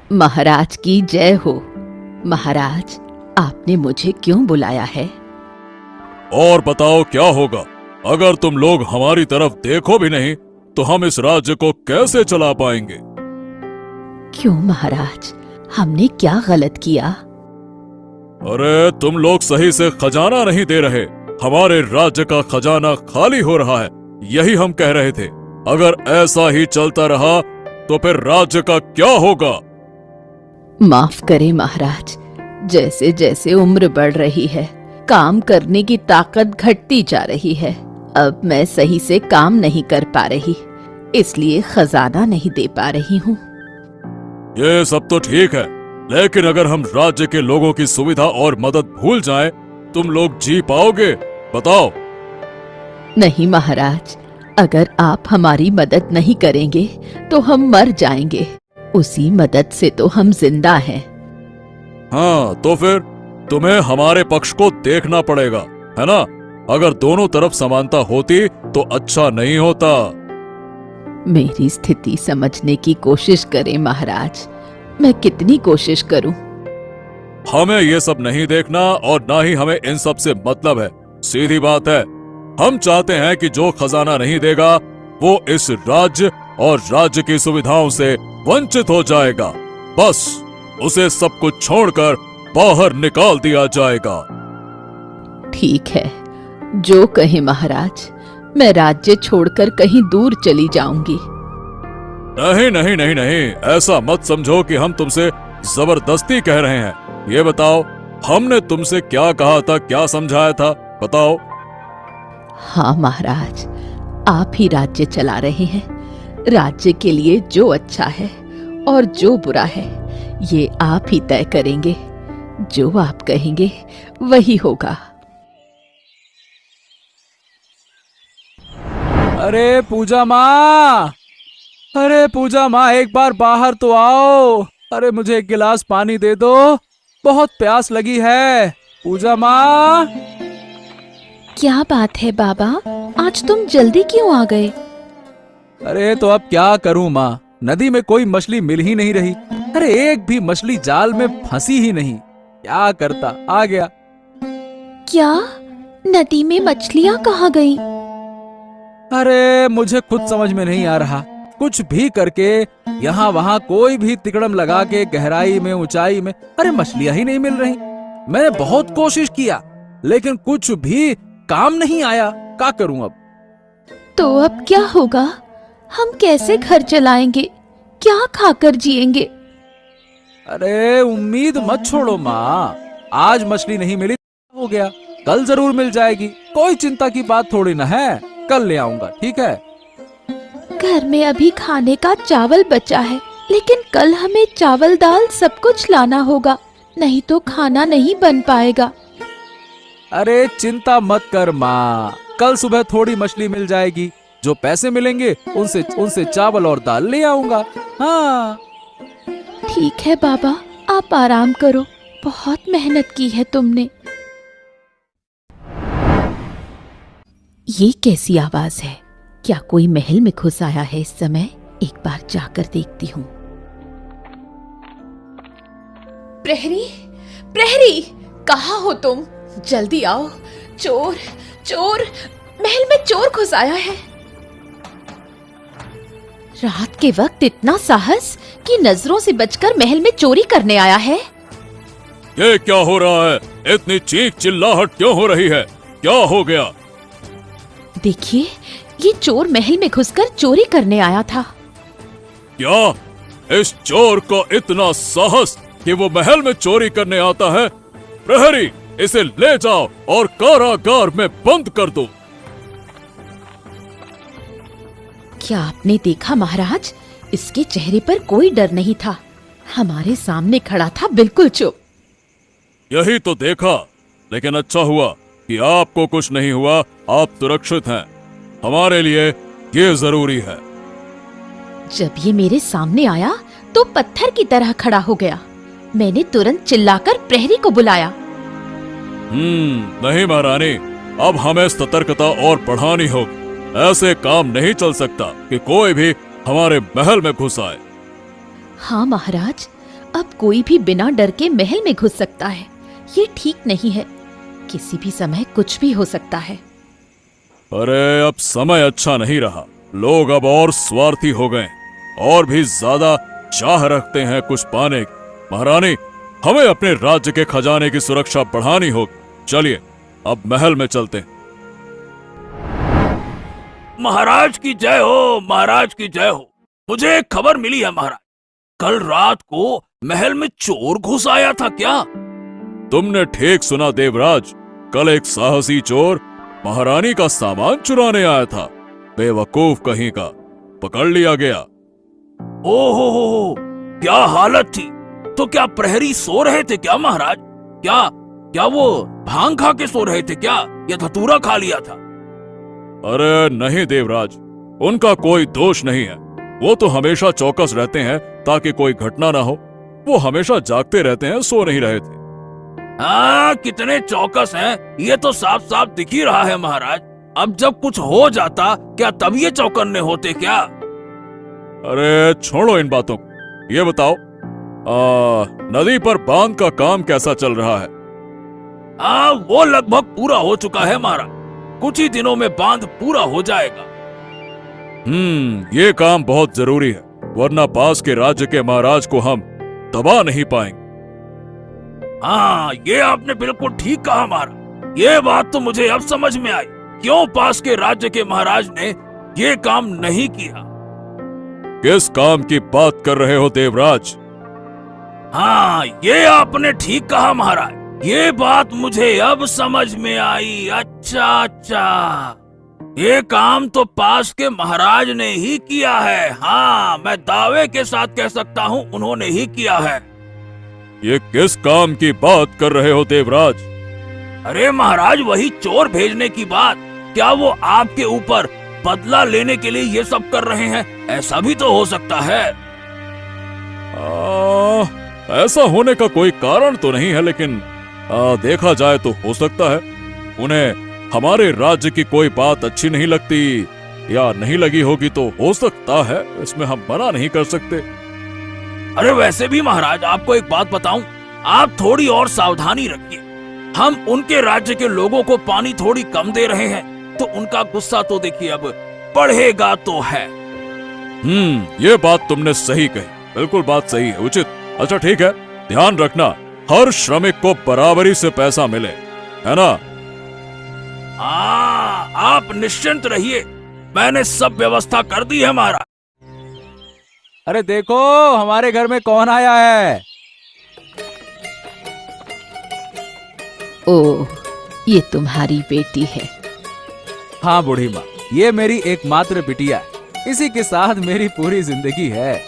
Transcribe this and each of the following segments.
महाराज की जय हो। महाराज, आपने मुझे क्यों बुलाया है? और बताओ क्या होगा? अगर तुम लोग हमारी तरफ देखो भी नहीं तो हम इस राज्य को कैसे चला पाएंगे? क्यों महाराज, हमने क्या गलत किया? अरे तुम लोग सही से खजाना नहीं दे रहे। हमारे राज्य का खजाना खाली हो रहा है, यही हम कह रहे थे। अगर ऐसा ही चलता रहा तो फिर राज्य का क्या होगा? माफ करें महाराज, जैसे जैसे उम्र बढ़ रही है काम करने की ताकत घटती जा रही है। अब मैं सही से काम नहीं कर पा रही, इसलिए खजाना नहीं दे पा रही हूँ। ये सब तो ठीक है, लेकिन अगर हम राज्य के लोगों की सुविधा और मदद भूल जाएं, तुम लोग जी पाओगे? बताओ। नहीं महाराज, अगर आप हमारी मदद नहीं करेंगे तो हम मर जाएंगे। उसी मदद से तो हम जिंदा हैं। हाँ, तो फिर तुम्हें हमारे पक्ष को देखना पड़ेगा, है ना? अगर दोनों तरफ समानता होती तो अच्छा नहीं होता। मेरी स्थिति समझने की कोशिश करें महाराज। मैं कितनी कोशिश करूं? हमें ये सब नहीं देखना और ना ही हमें इन सब से मतलब है। सीधी बात है, हम चाहते हैं कि जो खजाना नहीं देगा वो इस राज्य और राज्य की सुविधाओं से वंचित हो जाएगा। बस उसे सब कुछ छोड़कर बाहर निकाल दिया जाएगा। ठीक है, जो कहे महाराज। मैं राज्य छोड़कर कहीं दूर चली जाऊंगी। नहीं नहीं नहीं नहीं, ऐसा मत समझो कि हम तुमसे जबरदस्ती कह रहे हैं। ये बताओ, हमने तुमसे क्या कहा था, क्या समझाया था? बताओ। हाँ महाराज, आप ही राज्य चला रहे हैं। राज्य के लिए जो अच्छा है और जो बुरा है ये आप ही तय करेंगे। जो आप कहेंगे वही होगा। अरे पूजा माँ, अरे पूजा माँ, एक बार बाहर तो आओ। अरे मुझे एक गिलास पानी दे दो, बहुत प्यास लगी है। पूजा माँ। क्या बात है बाबा, आज तुम जल्दी क्यों आ गए? अरे तो अब क्या करूं माँ, नदी में कोई मछली मिल ही नहीं रही। अरे एक भी मछली जाल में फंसी ही नहीं। क्या करता, आ गया। क्या नदी में मछलियाँ कहाँ गईं? अरे मुझे खुद समझ में नहीं आ रहा। कुछ भी करके यहाँ वहाँ कोई भी तिकड़म लगा के गहराई में, ऊंचाई में, अरे मछलियां ही नहीं मिल रही। मैंने बहुत कोशिश किया लेकिन कुछ भी काम नहीं आया। क्या करूं अब? तो अब क्या होगा? हम कैसे घर चलाएंगे? क्या खाकर जिएंगे? अरे उम्मीद मत छोड़ो माँ, आज मछली नहीं मिली हो गया, कल जरूर मिल जाएगी। कोई चिंता की बात थोड़ी ना है, कल ले आऊंगा, ठीक है? घर में अभी खाने का चावल बचा है, लेकिन कल हमें चावल दाल सब कुछ लाना होगा, नहीं तो खाना नहीं बन पाएगा। अरे चिंता मत कर माँ, कल सुबह थोड़ी मछली मिल जाएगी। जो पैसे मिलेंगे उनसे चावल और दाल ले आऊंगा। हाँ ठीक है बाबा, आप आराम करो, बहुत मेहनत की है तुमने। ये कैसी आवाज है? क्या कोई महल में घुस आया है इस समय? एक बार जाकर देखती हूँ। प्रहरी, प्रहरी, कहाँ हो तुम? जल्दी आओ। चोर, चोर, महल में चोर घुस आया है। रात के वक्त इतना साहस कि नजरों से बचकर महल में चोरी करने आया है। ये क्या हो रहा है? इतनी चीख चिल्लाहट क्यों हो रही है? क्या हो गया? देखिए, ये चोर महल में घुसकर चोरी करने आया था। क्या? इस चोर को इतना साहस कि वो महल में चोरी करने आता है? प्रहरी, इसे ले जाओ और कारागार में बंद कर दो। क्या आपने देखा महाराज? इसके चेहरे पर कोई डर नहीं था, हमारे सामने खड़ा था बिल्कुल चुप। यही तो देखा, लेकिन अच्छा हुआ कि आपको कुछ नहीं हुआ, आप सुरक्षित हैं। हमारे लिए ये जरूरी है। जब ये मेरे सामने आया तो पत्थर की तरह खड़ा हो गया। मैंने तुरंत चिल्लाकर प्रहरी को बुलाया। नहीं महारानी, अब हमें सतर्कता और बढ़ानी होगी। ऐसे काम नहीं चल सकता कि कोई भी हमारे महल में घुस आए। हाँ महाराज, अब कोई भी बिना डर के महल में घुस सकता है। ये ठीक नहीं है। किसी भी समय कुछ भी हो सकता है। अरे अब समय अच्छा नहीं रहा। लोग अब और स्वार्थी हो गए, और भी ज्यादा चाह रखते हैं कुछ पाने की। महारानी, हमें अपने राज्य के खजाने की सुरक्षा बढ़ानी होगी। चलिए अब महल में चलते हैं। महाराज की जय हो, महाराज की जय हो। मुझे एक खबर मिली है महाराज। कल रात को महल में चोर घुस आया था क्या? तुमने ठीक सुना देवराज। कल एक साहसी चोर महारानी का सामान चुराने आया था। बेवकूफ कहीं का, पकड़ लिया गया। ओहो, क्या हालत थी। तो क्या प्रहरी सो रहे थे क्या महाराज? क्या वो भांग खा के सो रहे थे क्या, या धतूरा खा लिया था? अरे नहीं देवराज, उनका कोई दोष नहीं है। वो तो हमेशा चौकस रहते हैं ताकि कोई घटना ना हो। वो हमेशा जागते रहते हैं, सो नहीं रहे थे। कितने चौकस हैं, ये तो साफ साफ दिख ही रहा है महाराज। अब जब कुछ हो जाता, क्या तब ये चौकन्ने होते क्या? अरे छोड़ो इन बातों को। ये बताओ, नदी पर बांध का काम कैसा चल रहा है? वो लगभग पूरा हो चुका है महाराज। कुछ ही दिनों में बांध पूरा हो जाएगा। ये काम बहुत जरूरी है, वरना पास के राज्य के महाराज को हम दबा नहीं पाएंगे। हाँ, ये आपने बिल्कुल ठीक कहा महाराज। ये बात तो मुझे अब समझ में आई, क्यों पास के राज्य के महाराज ने ये काम नहीं किया। किस काम की बात कर रहे हो देवराज? हाँ, ये आपने ठीक कहा महाराज। ये बात मुझे अब समझ में आई। अच्छा, ये काम तो पास के महाराज ने ही किया है। हाँ, मैं दावे के साथ कह सकता हूँ, उन्होंने ही किया है। ये किस काम की बात कर रहे हो देवराज? अरे महाराज, वही चोर भेजने की बात। क्या वो आपके ऊपर बदला लेने के लिए ये सब कर रहे हैं? ऐसा भी तो हो सकता है। ऐसा होने का कोई कारण तो नहीं है, लेकिन देखा जाए तो हो सकता है। उन्हें हमारे राज्य की कोई बात अच्छी नहीं लगती, या नहीं लगी होगी तो हो सकता है। इसमें हम मना नहीं कर सकते। अरे वैसे भी महाराज, आपको एक बात बताऊं, आप थोड़ी और सावधानी रखिए। हम उनके राज्य के लोगों को पानी थोड़ी कम दे रहे हैं, तो उनका गुस्सा तो देखिए अब बढ़ेगा तो है। ये बात तुमने सही कही। बिल्कुल बात सही है, उचित। अच्छा ठीक है, ध्यान रखना हर श्रमिक को बराबरी से पैसा मिले, है ना? आप निश्चिंत रहिए, मैंने सब व्यवस्था कर दी है महाराज। अरे देखो, हमारे घर में कौन आया है। ओह, ये तुम्हारी बेटी है। हाँ बूढ़ी माँ, ये मेरी एकमात्र बिटिया है। इसी के साथ मेरी पूरी जिंदगी है।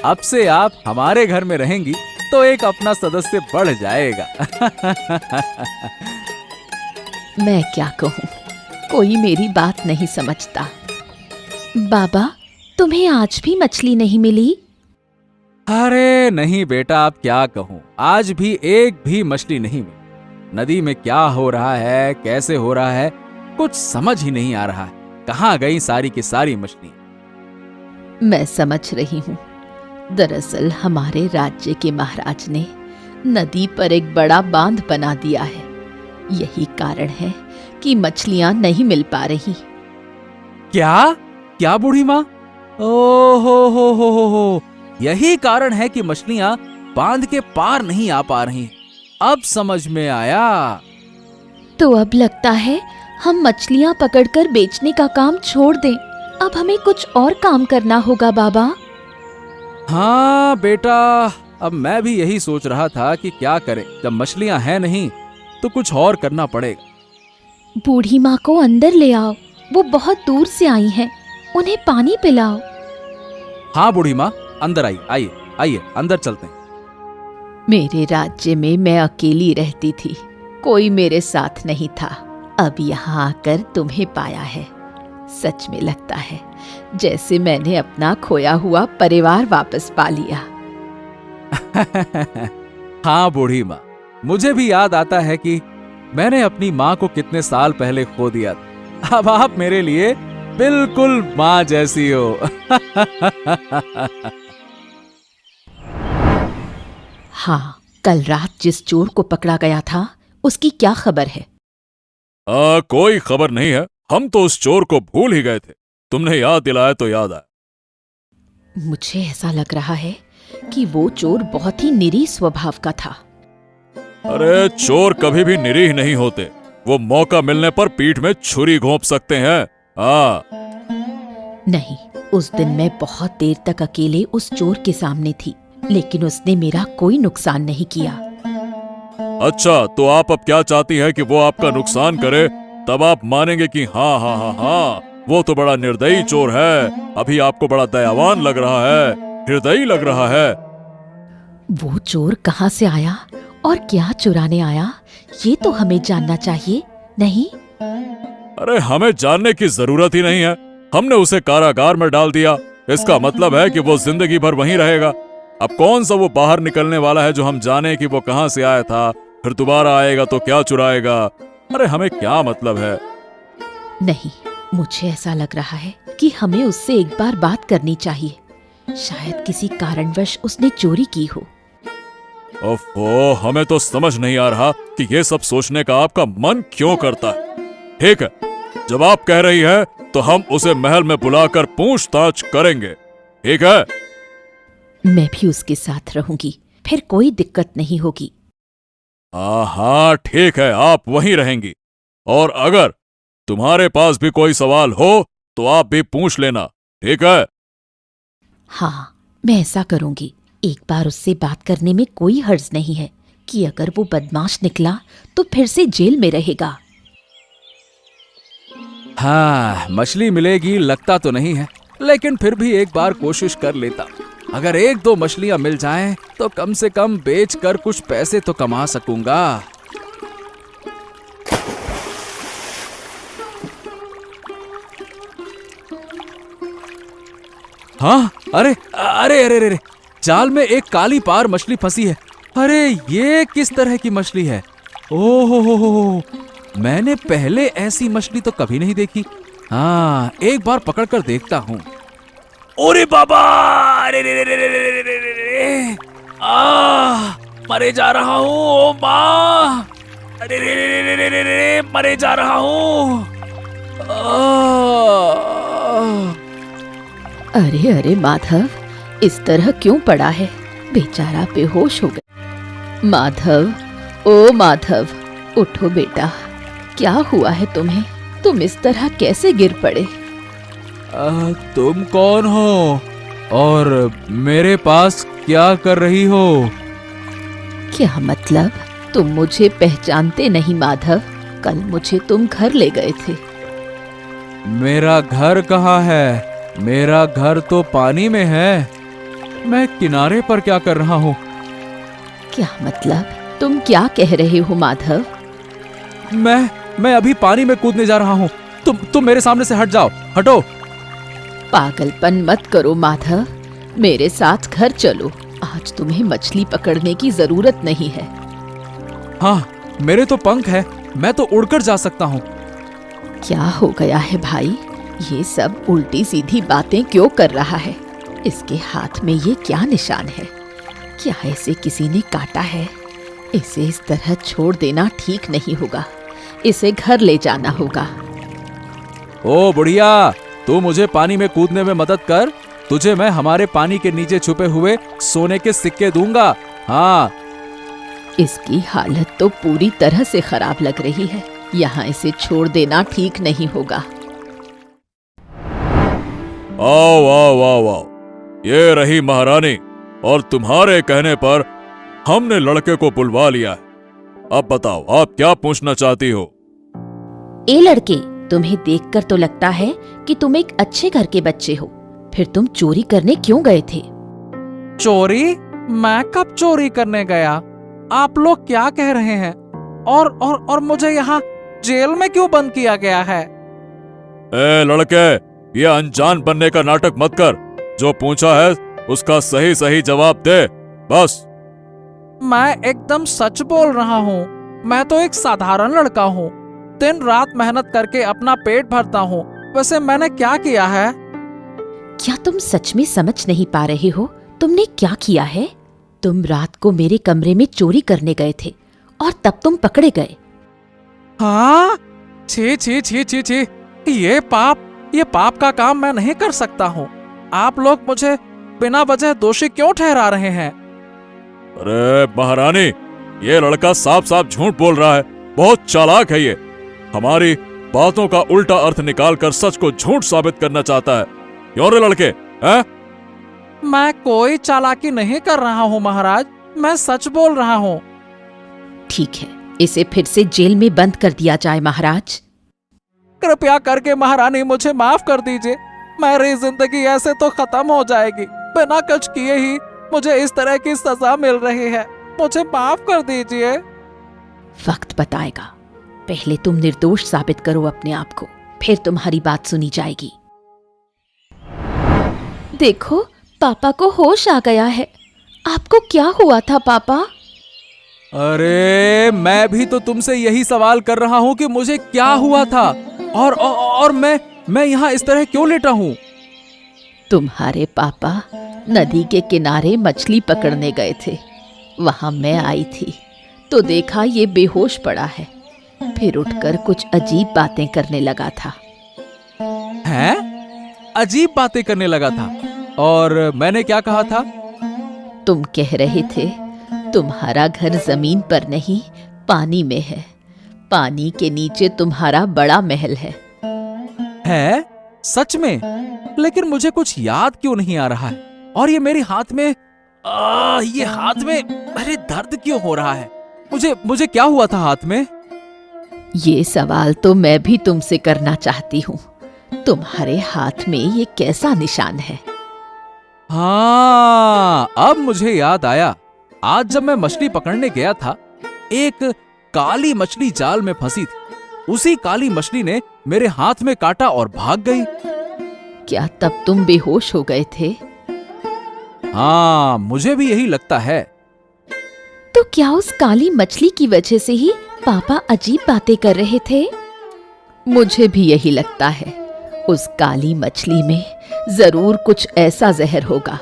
अब से आप हमारे घर में रहेंगी तो एक अपना सदस्य बढ़ जाएगा। मैं क्या कहूँ, कोई मेरी बात नहीं समझता। बाबा, तुम्हें आज भी मछली नहीं मिली? अरे नहीं बेटा, अब क्या कहूँ, आज भी एक भी मछली नहीं मिली। नदी में क्या हो रहा है, कैसे हो रहा है, कुछ समझ ही नहीं आ रहा है। कहाँ गई सारी की सारी मछली? मैं समझ रही हूँ। दरअसल हमारे राज्य के महाराज ने नदी पर एक बड़ा बांध बना दिया है। यही कारण है कि मछलियां नहीं मिल पा रही। क्या क्या बूढ़ी माँ? ओ हो, यही कारण है कि मछलियां बांध के पार नहीं आ पा रही। अब समझ में आया। तो अब लगता है हम मछलियां पकड़कर बेचने का काम छोड़ दें। अब हमें कुछ और काम करना होगा बाबा। हाँ बेटा, अब मैं भी यही सोच रहा था कि क्या करें। जब मछलियां हैं नहीं तो कुछ और करना पड़ेगा। बूढ़ी माँ को अंदर ले आओ, वो बहुत दूर से आई हैं। उन्हें पानी पिलाओ। हाँ बूढ़ी माँ, अंदर आइए, आइए आइए, अंदर चलते हैं। मेरे राज्य में मैं अकेली रहती थी, कोई मेरे साथ नहीं था। अब यहाँ आकर तुम्हें पाया है। सच में लगता है जैसे मैंने अपना खोया हुआ परिवार वापस पा लिया। हाँ बूढ़ी माँ, मुझे भी याद आता है कि मैंने अपनी माँ को कितने साल पहले खो दिया था। अब आप मेरे लिए बिल्कुल माँ जैसी हो। हाँ, कल रात जिस चोर को पकड़ा गया था उसकी क्या खबर है? कोई खबर नहीं है। हम तो उस चोर को भूल ही गए थे। तुमने याद दिलाया तो याद आया। मुझे ऐसा लग रहा है कि वो चोर बहुत ही निरीह स्वभाव का था। अरे चोर कभी भी निरीह नहीं होते। वो मौका मिलने पर पीठ में छुरी घोंप सकते हैं। हाँ। नहीं, उस दिन मैं बहुत देर तक अकेले उस चोर के सामने थी, लेकिन उसने मेरा कोई नुकसान नहीं किया। अच्छा, तो आप अब क्या चाहती हैं कि वो आपका नुकसान करे? तब आप मानेंगे कि हाँ हाँ हाँ हाँ, वो तो बड़ा निर्दयी चोर है। अभी आपको बड़ा दयावान लग रहा है, हृदयी लग रहा है। वो चोर कहाँ से आया और क्या चुराने आया, ये तो हमें जानना चाहिए, नहीं? अरे हमें जानने की जरूरत ही नहीं है। हमने उसे कारागार में डाल दिया। इसका मतलब है कि वो जिंदगी भर वहीं रहेगा। अब कौन सा वो बाहर निकलने वाला है जो हम जाने कि वो कहाँ से आया था, फिर दोबारा आएगा तो क्या चुराएगा। अरे हमें क्या मतलब है। नहीं, मुझे ऐसा लग रहा है कि हमें उससे एक बार बात करनी चाहिए। शायद किसी कारणवश उसने चोरी की हो। ओफो, हमें तो समझ नहीं आ रहा कि ये सब सोचने का आपका मन क्यों करता है। ठीक है, जब आप कह रही है तो हम उसे महल में बुलाकर पूछताछ करेंगे। ठीक है? मैं भी उसके साथ रहूंगी, फिर कोई दिक्कत नहीं होगी। हाँ ठीक है, आप वहीं रहेंगी। और अगर तुम्हारे पास भी कोई सवाल हो तो आप भी पूछ लेना। ठीक है? हाँ, मैं ऐसा करूंगी। एक बार उससे बात करने में कोई हर्ज नहीं है कि अगर वो बदमाश निकला तो फिर से जेल में रहेगा। हाँ, मछली मिलेगी लगता तो नहीं है, लेकिन फिर भी एक बार कोशिश कर लेता। अगर एक दो मछलियां मिल जाएं तो कम से कम बेचकर कुछ पैसे तो कमा सकूंगा। हाँ, अरे अरे अरे अरे, जाल में एक काली पार मछली फंसी है। अरे ये किस तरह की मछली है? ओहो हो, मैंने पहले ऐसी मछली तो कभी नहीं देखी। हाँ, एक बार पकड़कर देखता हूँ। ओरे बाबा, अरे रे रे रे रे रे रे रे रे रे, मरे जा रहा हूँ। ओ माँ, अरे रे रे रे रे रे रे रे, मरे जा रहा हूँ। अरे अरे माधव, इस तरह क्यों पड़ा है? बेचारा बेहोश हो गया। माधव, ओ माधव, उठो बेटा। क्या हुआ है तुम्हें? तुम इस तरह कैसे गिर पड़े? तुम कौन हो और मेरे पास क्या कर रही हो? क्या मतलब? तुम मुझे पहचानते नहीं माधव? कल मुझे तुम घर ले गए थे। मेरा घर कहाँ है? मेरा घर तो पानी में है। मैं किनारे पर क्या कर रहा हूँ? क्या मतलब? तुम क्या कह रहे हो माधव? मैं अभी पानी में कूदने जा रहा हूँ। तुम मेरे सामने से हट जाओ, हटो। पागलपन मत करो माधव, मेरे साथ घर चलो। आज तुम्हें मछली पकड़ने की जरूरत नहीं है। हाँ, मेरे तो पंख है, मैं तो उड़कर जा सकता हूँ। क्या हो गया है भाई? ये सब उल्टी सीधी बातें क्यों कर रहा है? इसके हाथ में ये क्या निशान है? क्या इसे किसी ने काटा है? इसे इस तरह छोड़ देना ठीक नहीं होगा। इसे घर ले जाना होगा। ओ बुढ़िया, तू मुझे पानी में कूदने में मदद कर। तुझे मैं हमारे पानी के नीचे छुपे हुए सोने के सिक्के दूंगा। हाँ। इसकी हालत तो पूरी तरह से खराब लग रही है। यहाँ इसे छोड़ देना ठीक नहीं होगा। आओ आओ आओ आओ, ये रही महारानी, और तुम्हारे कहने पर हमने लड़के को बुलवा लिया है। अब बताओ, आप क्या पूछना चाहती हो? ए लड़के, तुम्हें देखकर तो लगता है कि तुम एक अच्छे घर के बच्चे हो। फिर तुम चोरी करने क्यों गए थे? चोरी? मैं कब चोरी करने गया? आप लोग क्या कह रहे हैं? और मुझे यहाँ जेल में क्यों बंद किया गया है? ए लड़के, ये अनजान बनने का नाटक मत कर। जो पूछा है उसका सही सही जवाब दे, बस। मैं एकदम सच बोल रहा हूँ। मैं तो एक साधारण लड़का हूँ। दिन रात मेहनत करके अपना पेट भरता हूँ। वैसे मैंने क्या किया है? क्या तुम सच में समझ नहीं पा रहे हो? तुमने क्या किया है? तुम रात को मेरे कमरे में चोरी करने गए थे और तब तुम पकड़े गए। हाँ, छी छी छी छी छी, ये पाप का काम मैं नहीं कर सकता हूँ। आप लोग मुझे बिना वजह दोषी क्यों ठहरा रहे हैं? अरे महारानी, ये लड़का साफ साफ झूठ बोल रहा है, बहुत चालाक है ये। हमारी बातों का उल्टा अर्थ निकालकर सच को झूठ साबित करना चाहता है। क्यों रे लड़के, हैं? मैं कोई चालाकी नहीं कर रहा हूँ महाराज, मैं सच बोल रहा हूँ। ठीक है, इसे फिर से जेल में बंद कर दिया जाए महाराज। कृपया करके महारानी मुझे माफ कर दीजिए। मेरी जिंदगी ऐसे तो खत्म हो जाएगी। बिना कुछ किए ही मुझे इस तरह की सजा मिल रही है। मुझे माफ कर दीजिए। वक्त बताएगा। पहले तुम निर्दोष साबित करो अपने आप को, फिर तुम्हारी बात सुनी जाएगी। देखो, पापा को होश आ गया है। आपको क्या हुआ था पापा? अरे मैं भी तो तुमसे यही सवाल कर रहा हूँ कि मुझे क्या हुआ था और मैं यहाँ इस तरह क्यों लेटा हूँ? तुम्हारे पापा नदी के किनारे मछली पकड़ने गए थे। वहां मैं आई थी तो देखा ये बेहोश पड़ा है। फिर उठकर कुछ अजीब बातें करने लगा था। हैं? अजीब बातें करने लगा था? और मैंने क्या कहा था? तुम कह रहे थे तुम्हारा घर जमीन पर नहीं पानी में है। पानी के नीचे तुम्हारा बड़ा महल है। है? सच में? लेकिन मुझे कुछ याद क्यों नहीं आ रहा है? और ये मेरे हाथ में ये हाथ में अरे दर्द क्यों हो रहा है? मुझे क्या हुआ था हाथ में? ये सवाल तो मैं भी तुमसे करना चाहती हूँ। तुम्हारे हाथ में ये कैसा निशान है? हाँ, अब मुझे याद आया। आज जब मैं मछली पकड़ने गया था, एक काली मछली जाल में फंसी थी। उसी काली मछली ने मेरे हाथ में काटा और भाग गई। क्या तब तुम बेहोश हो गए थे? हाँ, मुझे भी यही लगता है। तो क्या उस काली मछली की वजह से ही पापा अजीब बातें कर रहे थे? मुझे भी यही लगता है। उस काली मछली में जरूर कुछ ऐसा जहर होगा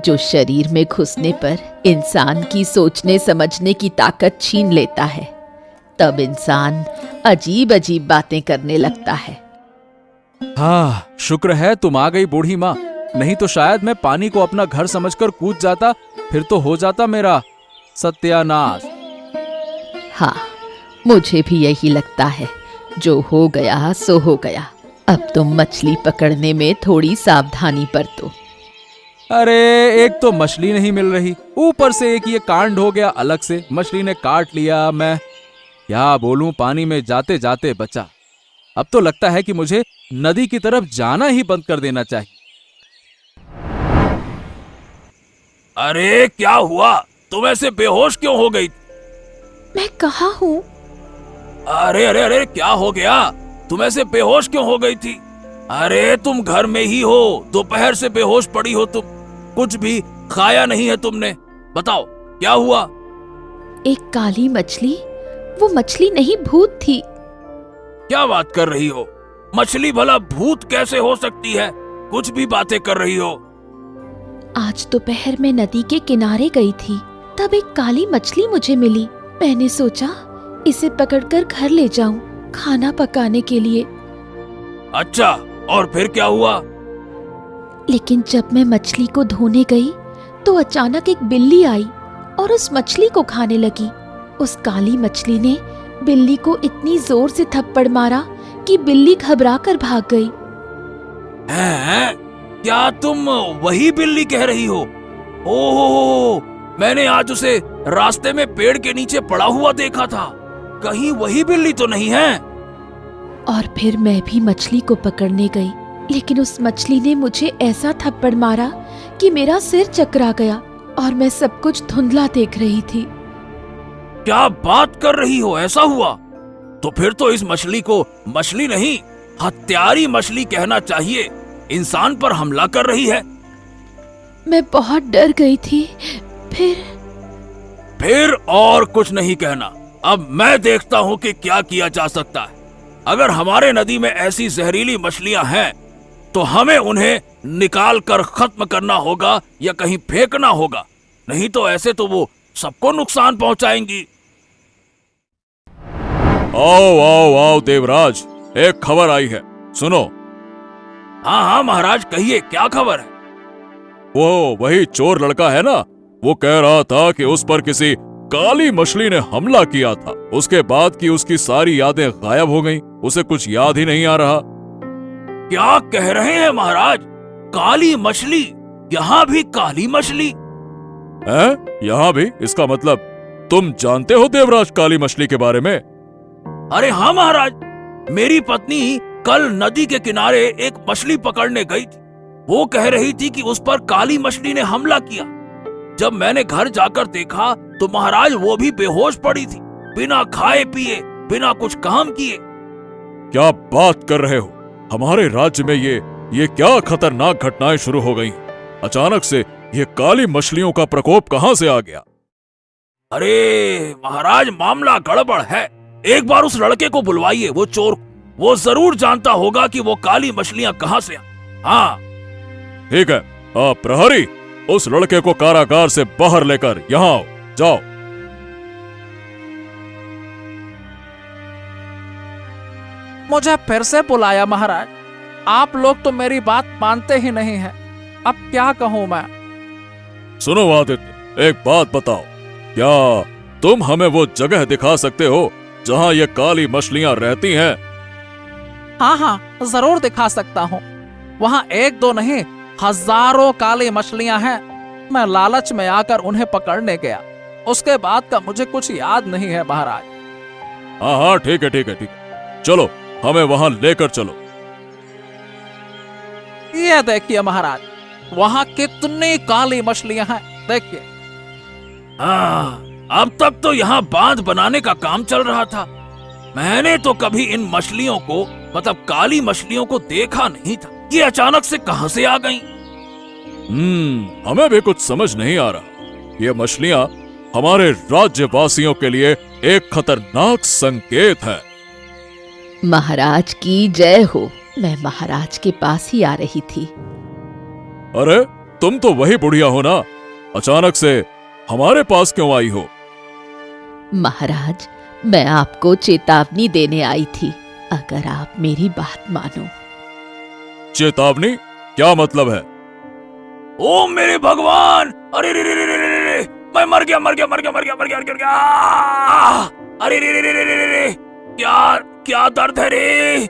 जो शरीर में घुसने पर इंसान की सोचने समझने की ताकत छीन लेता है। तब इंसान अजीब अजीब बातें करने लगता है। हाँ, शुक्र है तुम आ गई बूढ़ी माँ, नहीं तो शायद मैं पानी को अपना घर समझकर कूद जाता। फिर तो हो जाता मेरा सत्यानाश। हाँ, मुझे भी यही लगता है। जो हो गया सो हो गया। अब तुम मछली पकड़ने में थोड़ी सावधानी बरतो। अरे एक तो मछली नहीं मिल रही, ऊपर से एक ये कांड हो गया अलग से। मछली ने काट लिया। मैं क्या बोलूं, पानी में जाते जाते बचा। अब तो लगता है कि मुझे नदी की तरफ जाना ही बंद कर देना चाहिए। अरे क्या हुआ? तुम ऐसे बेहोश क्यों हो गई? मैं कहाँ हूँ? अरे अरे अरे क्या हो गया? तुम ऐसे बेहोश क्यों हो गई थी? अरे तुम घर में ही हो, दोपहर से बेहोश पड़ी हो तुम। कुछ भी खाया नहीं है तुमने। बताओ क्या हुआ? एक काली मछली, वो मछली नहीं भूत थी। क्या बात कर रही हो? मछली भला भूत कैसे हो सकती है? कुछ भी बातें कर रही हो। आज दोपहर में नदी के किनारे गई थी, तब एक काली मछली मुझे मिली। मैंने सोचा इसे पकड़कर घर ले जाऊं खाना पकाने के लिए। अच्छा, और फिर क्या हुआ? लेकिन जब मैं मछली को धोने गई तो अचानक एक बिल्ली आई और उस मछली को खाने लगी। उस काली मछली ने बिल्ली को इतनी जोर से थप्पड़ मारा कि बिल्ली घबरा कर भाग गई। हैं? क्या तुम वही बिल्ली कह रही हो? ओहो, मैंने आज उसे रास्ते में पेड़ के नीचे पड़ा हुआ देखा था। कहीं वही बिल्ली तो नहीं है? और फिर मैं भी मछली को पकड़ने गई, लेकिन उस मछली ने मुझे ऐसा थप्पड़ मारा कि मेरा सिर चकरा गया और मैं सब कुछ धुंधला देख रही थी। क्या बात कर रही हो? ऐसा हुआ? तो फिर तो इस मछली को मछली नहीं, हत्यारी मछली कहना चाहिए। इंसान पर हमला कर रही है। मैं बहुत डर गई थी। फिर और कुछ नहीं कहना। अब मैं देखता हूँ कि क्या किया जा सकता है। अगर हमारे नदी में ऐसी जहरीली मछलियां हैं तो हमें उन्हें निकाल कर खत्म करना होगा या कहीं फेंकना होगा। नहीं तो ऐसे तो वो सबको नुकसान पहुंचाएंगी। आओ आओ आओ देवराज, एक खबर आई है, सुनो। हाँ हाँ महाराज, कहिए क्या खबर है। वो वही चोर लड़का है ना, वो कह रहा था कि उस पर किसी काली मछली ने हमला किया था। उसके बाद की उसकी सारी यादें गायब हो गईं, उसे कुछ याद ही नहीं आ रहा। क्या कह रहे हैं महाराज, काली मछली? यहाँ भी काली मछली? है? यहाँ भी? इसका मतलब तुम जानते हो देवराज काली मछली के बारे में? अरे हाँ महाराज, मेरी पत्नी कल नदी के किनारे एक मछली पकड़ने गई थी। वो कह रही थी कि उस पर काली मछली ने हमला किया। जब मैंने घर जाकर देखा तो महाराज वो भी बेहोश पड़ी थी, बिना खाए पिए, बिना कुछ काम किए। क्या बात कर रहे हो? हमारे राज्य में ये क्या खतरनाक घटनाएं शुरू हो गई? अचानक से ये काली मछलियों का प्रकोप कहां से आ गया? अरे महाराज, मामला गड़बड़ है। एक बार उस लड़के को बुलवाइए, वो चोर, वो जरूर जानता होगा कि वो काली मछलियां कहां से आई। हाँ ठीक है, आप प्रहरी उस लड़के को कारागार से बाहर लेकर यहाँ आओ, जाओ। मुझे फिर से बुलाया महाराज। आप लोग तो मेरी बात मानते ही नहीं हैं। अब क्या कहूं मैं? सुनो आदित्य, एक बात बताओ, क्या तुम हमें वो जगह दिखा सकते हो जहाँ ये काली मछलियां रहती हैं? हाँ हाँ, जरूर दिखा सकता हूँ। वहाँ एक दो नहीं, हजारों काली मछलियां हैं। मैं लालच में आकर उन्हें पकड़ने गया, उसके बाद का मुझे कुछ याद नहीं है महाराज। हाँ हाँ, ठीक है ठीक है ठीक है, चलो हमें वहाँ लेकर चलो। ये देखिए महाराज, वहाँ कितनी काली मछलियां हैं, देखिए। हाँ, अब तक तो यहाँ बांध बनाने का काम चल रहा था। मैंने तो कभी इन मछलियों को, मतलब काली मछलियों को देखा नहीं था। ये अचानक से कहां से आ गईं? हमें भी कुछ समझ नहीं आ रहा। ये मछलियां हमारे राज्यवासियों के लिए एक खतरनाक संकेत है। महाराज की जय हो। मैं महाराज के पास ही आ रही थी। अरे तुम तो वही बुढ़िया हो ना, अचानक से हमारे पास क्यों आई हो? महाराज, मैं आपको चेतावनी देने आई थी, अगर आप मेरी बात मानो। चेतावनी? क्या मतलब है? ओ मेरे भगवान! अरे रे रे रे रे रे रे! मैं मर गया मर गया मर गया मर गया मर गया मर गया! अरे रे रे रे रे रे रे! क्या क्या दर्द है रे!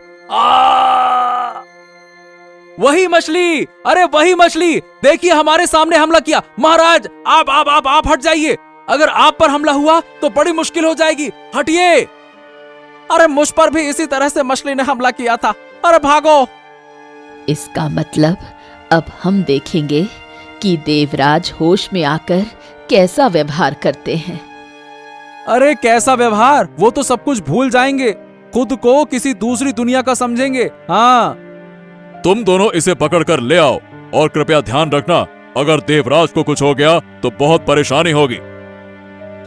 वही मछली! अरे वही मछली! देखिए, हमारे सामने हमला किया। महाराज, आप हट जाइए। अगर आप पर हमला हुआ तो बड़ी मुश्किल हो जाएगी। हटिए। अरे मुझ पर भी इसी तरह से मछली ने हमला किया था। अरे भागो। इसका मतलब अब हम देखेंगे कि देवराज होश में आकर कैसा व्यवहार करते हैं। अरे कैसा व्यवहार? वो तो सब कुछ भूल जाएंगे, खुद को किसी दूसरी दुनिया का समझेंगे। हाँ, तुम दोनों इसे पकड़कर ले आओ, और कृपया ध्यान रखना, अगर देवराज को कुछ हो गया तो बहुत परेशानी होगी।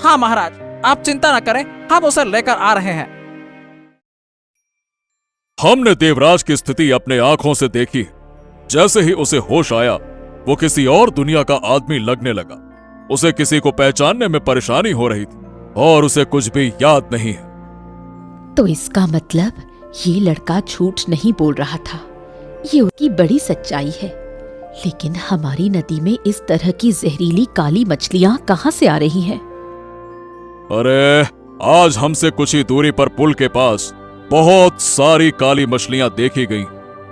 हाँ महाराज, आप चिंता न करें, हम उसे लेकर आ रहे हैं। हमने देवराज की स्थिति अपने आंखों से देखी। जैसे ही उसे होश आया, वो किसी और दुनिया का आदमी लगने लगा। उसे किसी को पहचानने में परेशानी हो रही थी, और उसे कुछ भी याद नहीं है। तो इसका मतलब ये लड़का झूठ नहीं बोल रहा था, ये उसकी बड़ी सच्चाई है। लेकिन हमारी नदी में इस तरह की जहरीली काली मछलियां कहां से आ रही हैं? अरे आज हमसे कुछ ही दूरी पर पुल के पास बहुत सारी काली मछलियां देखी गईं।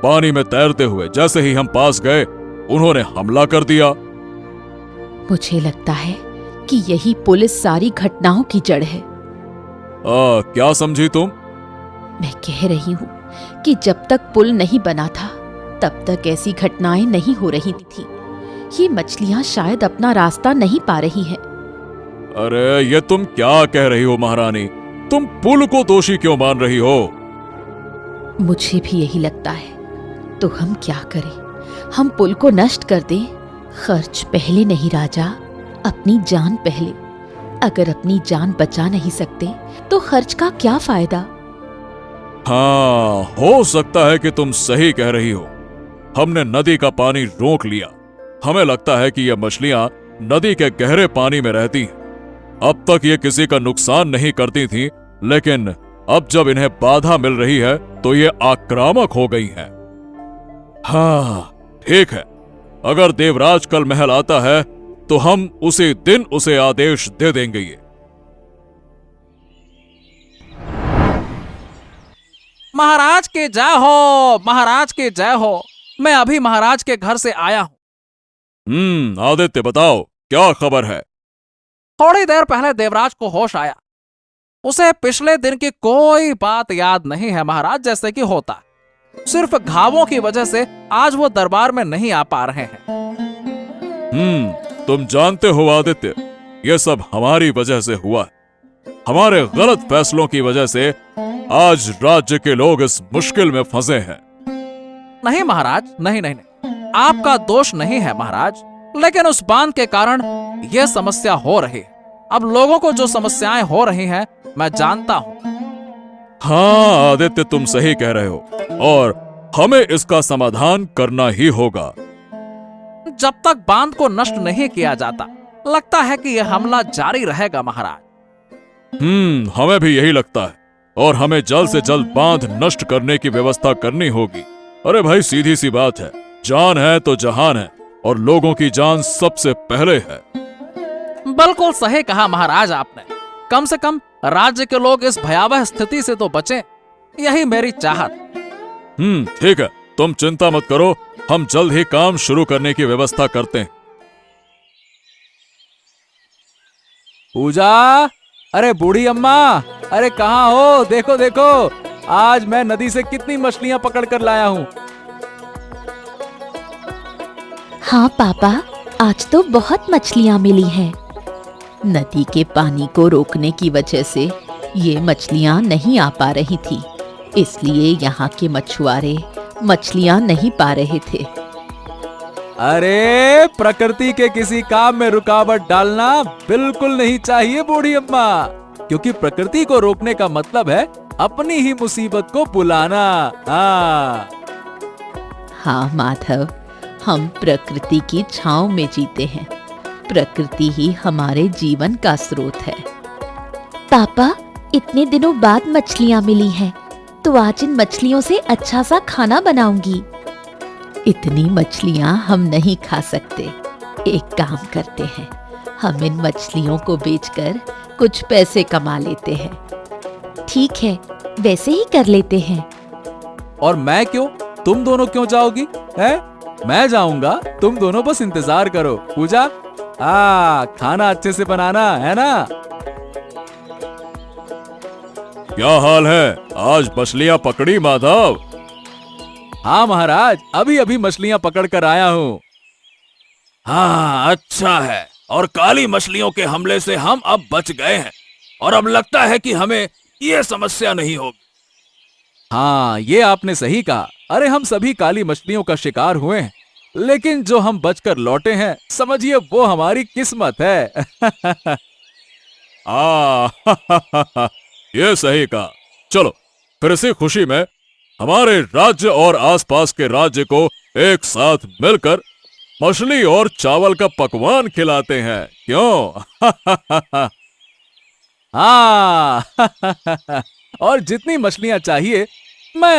पानी में तैरते हुए जैसे ही हम पास गए, उन्होंने हमला कर दिया। मुझे लगता है कि यही पुल इस सारी घटनाओं की जड़ है। क्या समझी तुम? मैं कह रही हूँ कि जब तक पुल नहीं बना था, तब तक ऐसी घटनाएं नहीं हो रही थी। ये मछलियां शायद अपना रास्ता नहीं पा रही हैं। अरे ये तुम क्या कह रही हो महारानी? तुम पुल को दोषी क्यों मान रही हो? मुझे भी यही लगता है। तो हम क्या करें? हम पुल को नष्ट कर दें? खर्च पहले नहीं राजा, अपनी जान पहले। अगर अपनी जान बचा नहीं सकते तो खर्च का क्या फायदा? हाँ, हो सकता है कि तुम सही कह रही हो। हमने नदी का पानी रोक लिया। हमें लगता है कि ये मछलियां नदी के गहरे पानी में रहती हैं। अब तक ये किसी का नुकसान नहीं करती थीं, लेकिन अब जब इन्हें बाधा मिल रही है तो ये आक्रामक हो गई हैं। हाँ, ठीक है। अगर देवराज कल महल आता है तो हम उसी दिन उसे आदेश दे देंगे। ये महाराज के जय हो, महाराज के जय हो। मैं अभी महाराज के घर से आया हूं। आदित्य, बताओ क्या खबर है? थोड़ी देर पहले देवराज को होश आया। उसे पिछले दिन की कोई बात याद नहीं है महाराज, जैसे कि होता है। सिर्फ घावों की वजह से आज वो दरबार में नहीं आ पा रहे हैं। तुम जानते हो आदित्य, ये सब हमारी वजह से हुआ है। हमारे गलत फैसलों की वजह से आज राज्य के लोग इस मुश्किल में फंसे हैं। नहीं महाराज, नहीं नहीं नहीं, आपका दोष नहीं है महाराज, लेकिन उस बांध के कारण यह समस्या हो रही है। अब लोगों को जो समस्याएं हो रही हैं, मैं जानता हूं। हाँ आदित्य, तुम सही कह रहे हो और हमें इसका समाधान करना ही होगा। जब तक बांध को नष्ट नहीं किया जाता, लगता है कि यह हमला जारी रहेगा महाराज। हमें भी यही लगता है और हमें जल्द से जल्द बांध नष्ट करने की व्यवस्था करनी होगी। अरे भाई, सीधी सी बात है, जान है तो जहान है और लोगों की जान सबसे पहले है। बिल्कुल सही कहा महाराज आपने। कम से कम राज्य के लोग इस भयावह स्थिति से तो बचें, यही मेरी चाहत। ठीक है, तुम चिंता मत करो, हम जल्द ही काम शुरू करने की व्यवस्था करते हैं। पूजा, अरे बूढ़ी अम्मा, अरे कहाँ हो? देखो देखो, आज मैं नदी से कितनी मछलियां पकड़ कर लाया हूँ। हाँ पापा, आज तो बहुत मछलियाँ मिली हैं। नदी के पानी को रोकने की वजह से ये मछलियाँ नहीं आ पा रही थी, इसलिए यहाँ के मछुआरे मछलियाँ नहीं पा रहे थे। अरे प्रकृति के किसी काम में रुकावट डालना बिल्कुल नहीं चाहिए बूढ़ी अम्मा, क्योंकि प्रकृति को रोकने का मतलब है अपनी ही मुसीबत को बुलाना। हाँ माधव, हम प्रकृति की छांव में जीते हैं। प्रकृति ही हमारे जीवन का स्रोत है। पापा, इतने दिनों बाद मछलियाँ मिली हैं, तो आज इन मछलियों से अच्छा सा खाना बनाऊंगी। इतनी मछलियाँ हम नहीं खा सकते। एक काम करते हैं, हम इन मछलियों को बेचकर कुछ पैसे कमा लेते हैं। ठीक है, वैसे ही कर लेते हैं। और मैं क्यों? तुम दोनों क्यों जाओगी? हैं? मैं जाऊंगा, तुम दोनों बस इंतजार करो। पूजा, खाना अच्छे से बनाना है ना? क्या हाल है? आज मछलियां पकड़ी माधव? हाँ महाराज, अभी अभी मछलियां पकड़ कर आया हूँ। हाँ, अच्छा है। और काली मछलियों के हमले से हम अब बच गए हैं और अब लगता है कि हमें ये समस्या नहीं होगी। हाँ, ये आपने सही कहा। अरे हम सभी काली मछलियों का शिकार हुए हैं, लेकिन जो हम बचकर लौटे हैं, समझिए वो हमारी किस्मत है। ये सही कहा। चलो फिर इसी खुशी में हमारे राज्य और आसपास के राज्य को एक साथ मिलकर मछली और चावल का पकवान खिलाते हैं, क्यों? हाँ। और जितनी मछलियां चाहिए मैं